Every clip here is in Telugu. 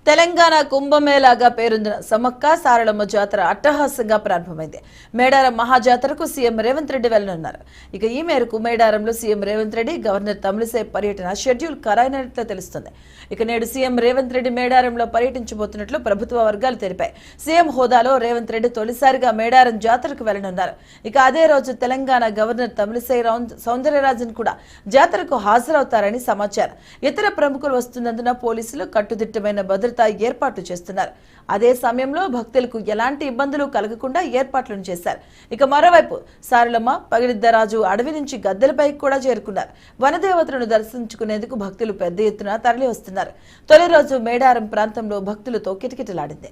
తెలంగాణ కుంభమేళాగా పేరొందిన సమ్మక్క సారలమ్మ జాతర అట్టహాసంగా ప్రారంభమైంది. మేడారం మహాజాతరకు సీఎం రేవంత్ రెడ్డి వెళ్లనున్నారు. ఇక ఈ మేరకు మేడారంలో సీఎం రేవంత్ రెడ్డి, గవర్నర్ తమిళిసై పర్యటన షెడ్యూల్ ఖరారైనట్లు తెలుస్తుంది. ఇక నేడు సీఎం రేవంత్ రెడ్డి మేడారంలో పర్యటించబోతున్నట్లు ప్రభుత్వ వర్గాలు తెలిపాయి. సీఎం హోదాలో రేవంత్ రెడ్డి తొలిసారిగా మేడారం జాతరకు వెళ్లనున్నారు. ఇక అదే రోజు తెలంగాణ గవర్నర్ తమిళిసై సౌందరరాజన్ కూడా జాతరకు హాజరవుతారని సమాచారం. ఇతర ప్రముఖులు వస్తున్నందున పోలీసులు కట్టుదిట్టమైన భద్రత ఏర్పాట్లు చేస్తున్నారు. అదే సమయంలో భక్తులకు ఎలాంటి ఇబ్బందులు కలగకుండా ఏర్పాట్లను చేశారు. ఇక మరోవైపు సారలమ్మ, పగిడిద్దరాజు అడవి నుంచి గద్దెలపై కూడా చేరుకున్నారు. వనదేవతలను దర్శించుకునేందుకు భక్తులు పెద్ద ఎత్తున తరలి వస్తున్నారు. తొలి రోజు మేడారం ప్రాంతంలో భక్తులతో కిటకిటలాడింది.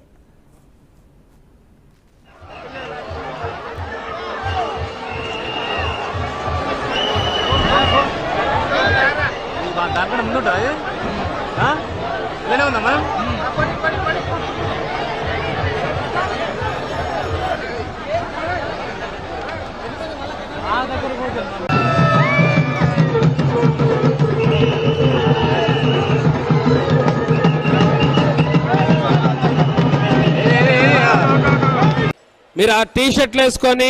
మీరు ఆ టీ షర్ట్లు వేసుకొని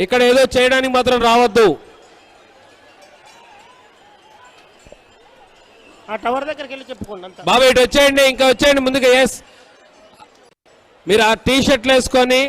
ఇక్కడ ఏదో చేయడానికి మాత్రం రావద్దు. ఆ టవర్ దగ్గరికి వెళ్ళి చెప్పుకోండి. బాబు ఇటు వచ్చేయండి, ఇంకా వచ్చేయండి ముందుగా. ఎస్, మీరు ఆ టీ షర్ట్లు వేసుకొని